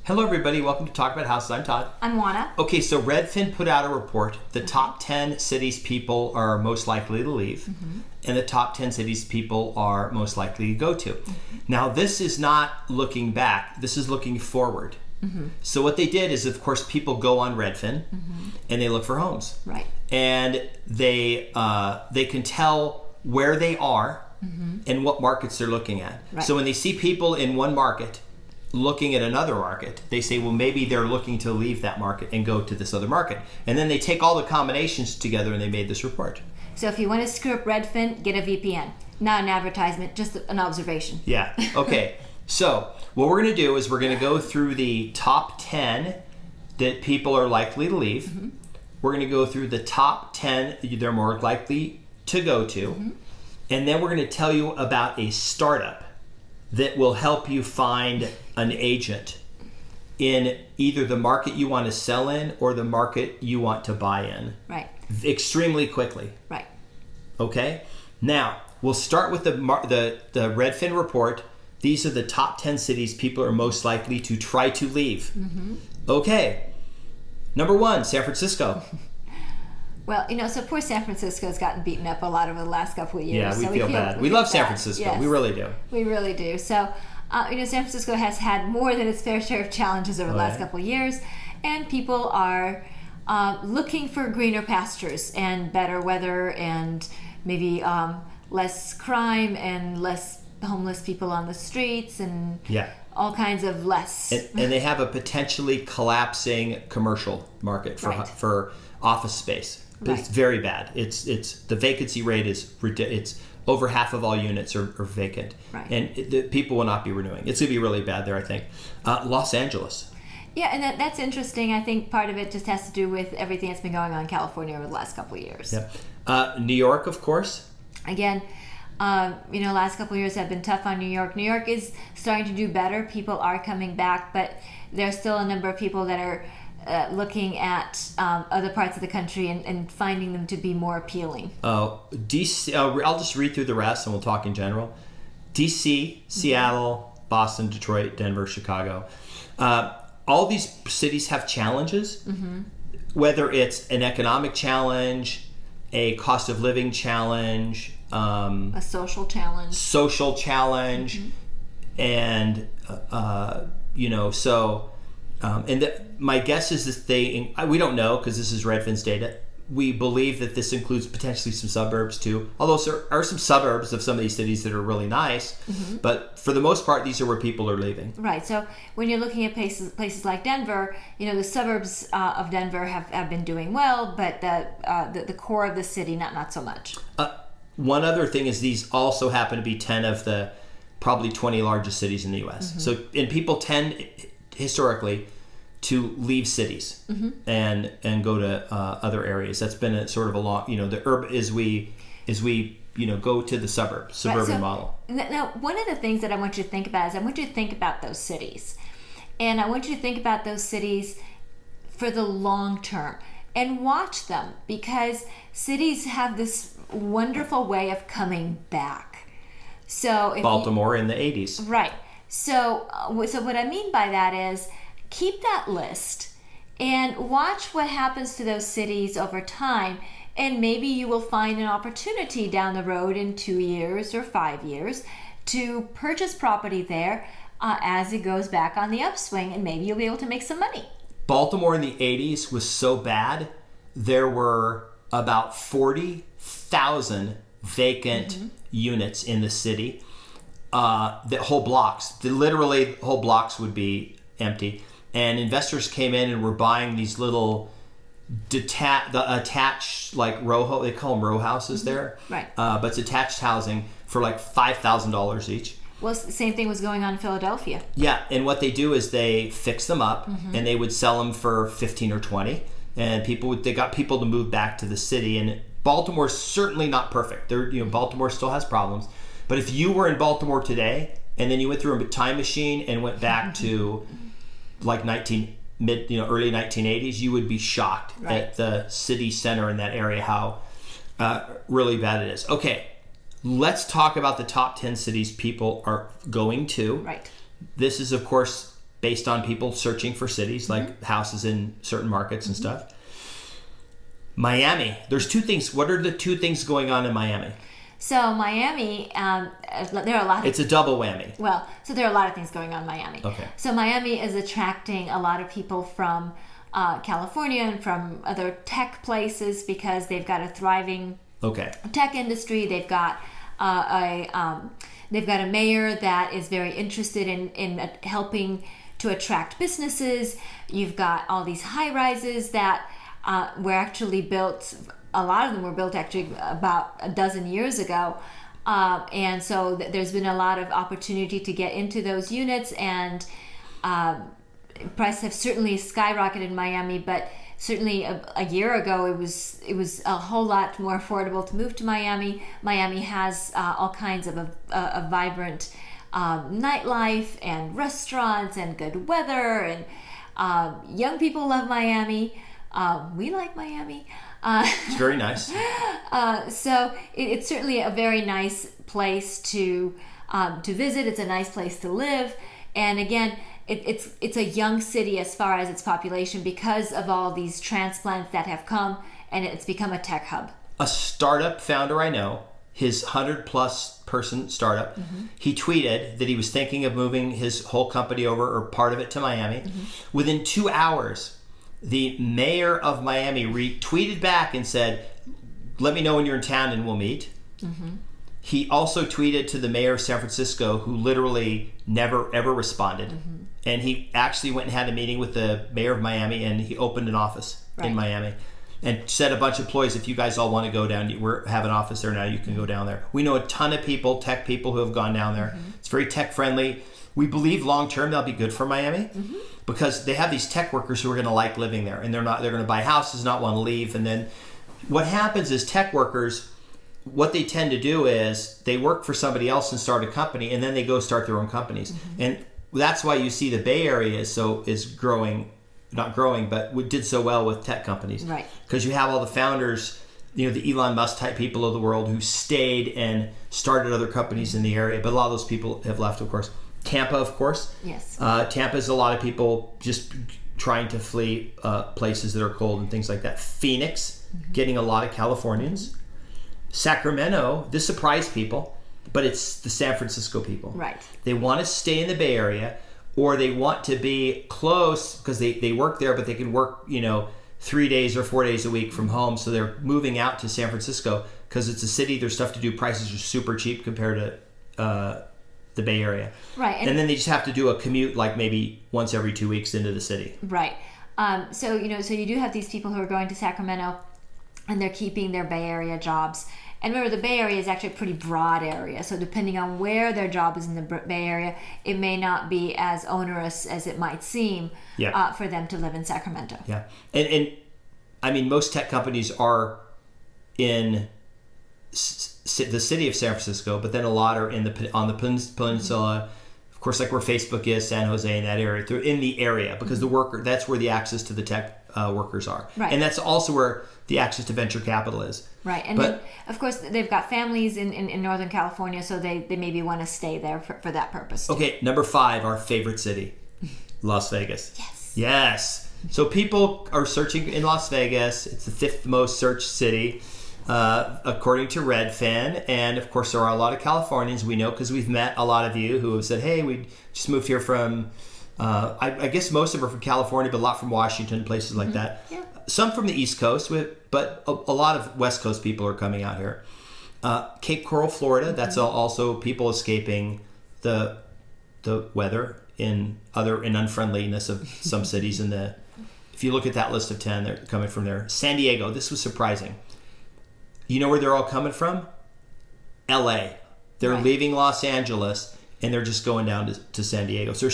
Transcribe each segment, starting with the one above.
Hello, everybody. Welcome to Talk About Houses. I'm Todd. I'm Juana. Okay, so Redfin put out a report. The top 10 cities people are most likely to leave, and the top 10 cities people are most likely to go to. Now, this is not looking back. This is looking forward. So what they did is, of course, people go on Redfin, and they look for homes. Right. And they can tell where they are and what markets they're looking at. Right. So when they see people in one market looking at another market, they say, well, maybe they're looking to leave that market and go to this other market. And then they take all the combinations together and they made this report. So if you want to screw up Redfin, get a VPN. Not an advertisement, just an observation. Yeah. Okay. So what we're going to do is we're going to go through the top 10 that people are likely to leave. We're going to go through the top 10 they're more likely to go to. And then we're going to tell you about a startup that will help you find an agent in either the market you want to sell in or the market you want to buy in. Right. Extremely quickly. Right. Okay? Now, we'll start with the Redfin report. These are the top 10 cities people are most likely to try to leave. Okay. Number 1, San Francisco. Well, so poor San Francisco's gotten beaten up a lot over the last couple of years. Yeah, we feel bad. We love San Francisco. Yes. We really do. We really do. So, San Francisco has had more than its fair share of challenges over the last couple of years, and people are looking for greener pastures and better weather and maybe less crime and less homeless people on the streets and all kinds of less. And they have a potentially collapsing commercial market for office space. It's very bad. It's the vacancy rate is ridiculous. It's over half of all units are vacant, and the people will not be renewing. It's going to be really bad there, I think. Los Angeles. Yeah, and that's interesting. I think part of it just has to do with everything that's been going on in California over the last couple of years. Yeah. New York, of course. Again, last couple of years have been tough on New York. New York is starting to do better. People are coming back, but there's still a number of people that are looking at other parts of the country and finding them to be more appealing. DC. I'll just read through the rest and we'll talk in general. DC, Seattle, Boston, Detroit, Denver, Chicago. All these cities have challenges, whether it's an economic challenge, a cost of living challenge, a social challenge, and my guess is that we don't know because this is Redfin's data. We believe that this includes potentially some suburbs too, although there are some suburbs of some of these cities that are really nice, but for the most part, these are where people are leaving. Right. So when you're looking at places like Denver, the suburbs of Denver have been doing well, but the core of the city, not so much. One other thing is these also happen to be 10 of the probably 20 largest cities in the U.S. And people tend historically to leave cities and go to other areas. That's been a sort of a long, the urban as we go to the suburban model. Now, one of the things that I want you to think about is I want you to think about those cities, and I want you to think about those cities for the long term and watch them, because cities have this wonderful way of coming back. So Baltimore in the 80s, right? So what I mean by that is keep that list and watch what happens to those cities over time, and maybe you will find an opportunity down the road in 2 years or 5 years to purchase property there as it goes back on the upswing, and maybe you'll be able to make some money. Baltimore in the 80s was so bad, there were about 40,000 vacant units in the city. Whole blocks would be empty, and investors came in and were buying these little attached like row, they call them row houses there, right? But it's attached housing for like $5,000 each. Well, the same thing was going on in Philadelphia. Yeah, and what they do is they fix them up and they would sell them for 15 or 20, and they got people to move back to the city. And Baltimore's certainly not perfect. Baltimore still has problems. But if you were in Baltimore today and then you went through a time machine and went back to like early 1980s, you would be shocked at the city center in that area, how really bad it is. Okay, let's talk about the top 10 cities people are going to. Right. This is, of course, based on people searching for cities, like houses in certain markets and stuff. Miami. There's two things. What are the two things going on in Miami? So Miami, there are a lot. It's a double whammy. Well, so there are a lot of things going on in Miami. Okay. So Miami is attracting a lot of people from California and from other tech places because they've got a thriving tech industry. They've got they've got a mayor that is very interested in helping to attract businesses. You've got all these high rises that were actually built. A lot of them were built actually about a dozen years ago. And so there's been a lot of opportunity to get into those units, and prices have certainly skyrocketed in Miami, but certainly a year ago it was a whole lot more affordable to move to Miami. Miami has all kinds of a vibrant nightlife and restaurants and good weather, and young people love Miami. We like Miami. It's very nice. So it's certainly a very nice place to visit. It's a nice place to live, and again, it's a young city as far as its population because of all these transplants that have come, and it's become a tech hub. A startup founder I know, his 100+ person startup, he tweeted that he was thinking of moving his whole company over, or part of it, to Miami. Within 2 hours, the mayor of Miami retweeted back and said, "Let me know when you're in town and we'll meet." He also tweeted to the mayor of San Francisco, who literally never ever responded. And he actually went and had a meeting with the mayor of Miami, and he opened an office in Miami and said a bunch of employees, if you guys all want to go down, we have an office there now, you can go down there. We know a ton of people, tech people, who have gone down there. It's very tech friendly. We believe long term that'll be good for Miami. Because they have these tech workers who are going to like living there, and they're going to buy houses, not want to leave. And then what happens is tech workers, what they tend to do is they work for somebody else and start a company, and then they go start their own companies. And that's why you see the Bay Area is growing, not growing, but did so well with tech companies. Right. Because you have all the founders, the Elon Musk type people of the world who stayed and started other companies in the area. But a lot of those people have left, of course. Tampa, of course. Yes. Tampa is a lot of people just trying to flee places that are cold and things like that. Phoenix, getting a lot of Californians. Sacramento, this surprised people, but it's the San Francisco people. Right. They want to stay in the Bay Area, or they want to be close because they work there, but they can work 3 days or 4 days a week from home. So they're moving out to San Francisco because it's a city. There's stuff to do. Prices are super cheap compared to the Bay Area. Right. And then they just have to do a commute like maybe once every 2 weeks into the city. Right. So you do have these people who are going to Sacramento, and they're keeping their Bay Area jobs. And remember, the Bay Area is actually a pretty broad area. So depending on where their job is in the Bay Area, it may not be as onerous as it might seem for them to live in Sacramento. Yeah. And I mean, most tech companies are in the city of San Francisco, but then a lot are on the peninsula. Of course, like where Facebook is, San Jose, in that area. They're in the area because that's where the access to the tech workers are. Right. And that's also where the access to venture capital is. Right. And then, of course, they've got families in Northern California, so they maybe want to stay there for that purpose. Okay, number 5, our favorite city, Las Vegas. Yes. So people are searching in Las Vegas. It's the 5th most searched city, according to Redfin. And, of course, there are a lot of Californians we know because we've met a lot of you who have said, hey, we just moved here from, I guess most of them are from California, but a lot from Washington, places like that. Yeah. Some from the East Coast, but a lot of West Coast people are coming out here. Cape Coral, Florida, that's also people escaping the weather in unfriendliness of some cities. If you look at that list of 10, they're coming from there. San Diego, this was surprising. You know where they're all coming from? LA. They're leaving Los Angeles and they're just going down to San Diego. So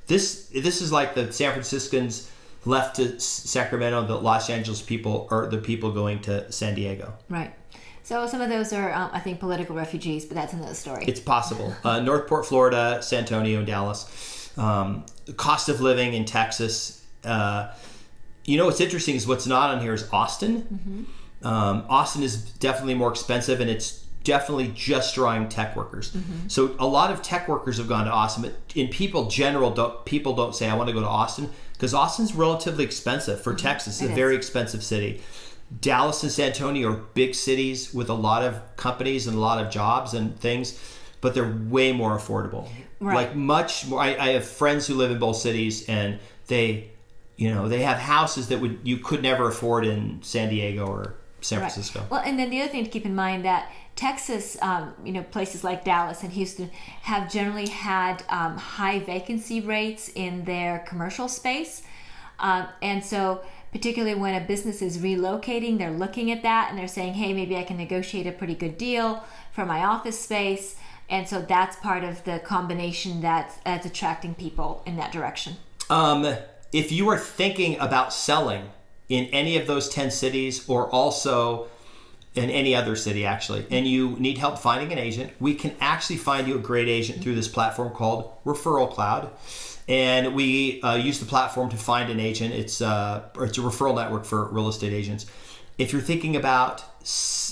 this is like the San Franciscans left to Sacramento. The Los Angeles people are the people going to San Diego. Right. So some of those are, I think, political refugees, but that's another story. It's possible. Northport, Florida, San Antonio, and Dallas. Cost of living in Texas. What's interesting is what's not on here is Austin. Austin is definitely more expensive, and it's definitely just drawing tech workers. So a lot of tech workers have gone to Austin, but in people don't say I want to go to Austin, because Austin's relatively expensive for Texas. It's a very expensive city. Dallas and San Antonio are big cities with a lot of companies and a lot of jobs and things, but they're way more affordable. Right. Like much more. I have friends who live in both cities, and they have houses that you could never afford in San Diego or San Francisco. Well, and then the other thing to keep in mind that Texas, places like Dallas and Houston have generally had high vacancy rates in their commercial space, and so particularly when a business is relocating, they're looking at that and they're saying, hey, maybe I can negotiate a pretty good deal for my office space. And so that's part of the combination that's attracting people in that direction. If you are thinking about selling in any of those 10 cities, or also in any other city actually, and you need help finding an agent, we can actually find you a great agent through this platform called Referral Cloud. And we use the platform to find an agent. It's a referral network for real estate agents. If you're thinking about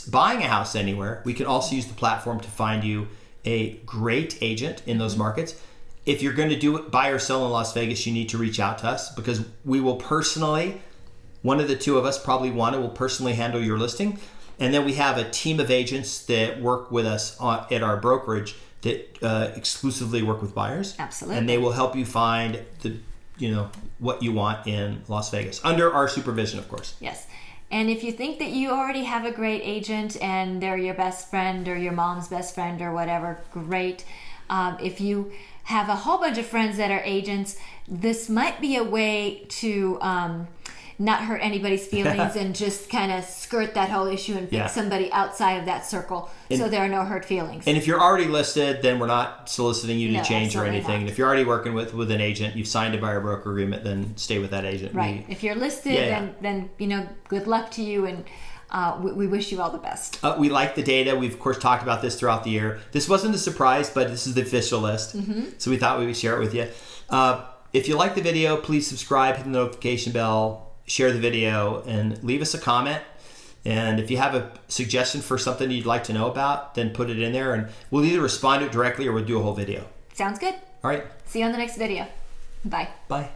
buying a house anywhere, we can also use the platform to find you a great agent in those markets. If you're going to do it, buy or sell in Las Vegas, you need to reach out to us, because we will personally, one of the two of us, probably one, will personally handle your listing. And then we have a team of agents that work with us at our brokerage that exclusively work with buyers. Absolutely. And they will help you find what you want in Las Vegas, under our supervision, of course. Yes. And if you think that you already have a great agent and they're your best friend or your mom's best friend or whatever, great. If you have a whole bunch of friends that are agents, this might be a way to not hurt anybody's feelings and just kind of skirt that whole issue and pick somebody outside of that circle, so there are no hurt feelings. And if you're already listed, then we're not soliciting you to change or anything. Not. And if you're already working with an agent, you've signed a buyer broker agreement, then stay with that agent. Right. If you're listed, then good luck to you, and we wish you all the best. We like the data. We've of course talked about this throughout the year. This wasn't a surprise, but this is the official list, so we thought we would share it with you. If you like the video, please subscribe, hit the notification bell, share the video, and leave us a comment. And if you have a suggestion for something you'd like to know about, then put it in there, and we'll either respond to it directly or we'll do a whole video. Sounds good. All right. See you on the next video. Bye. Bye.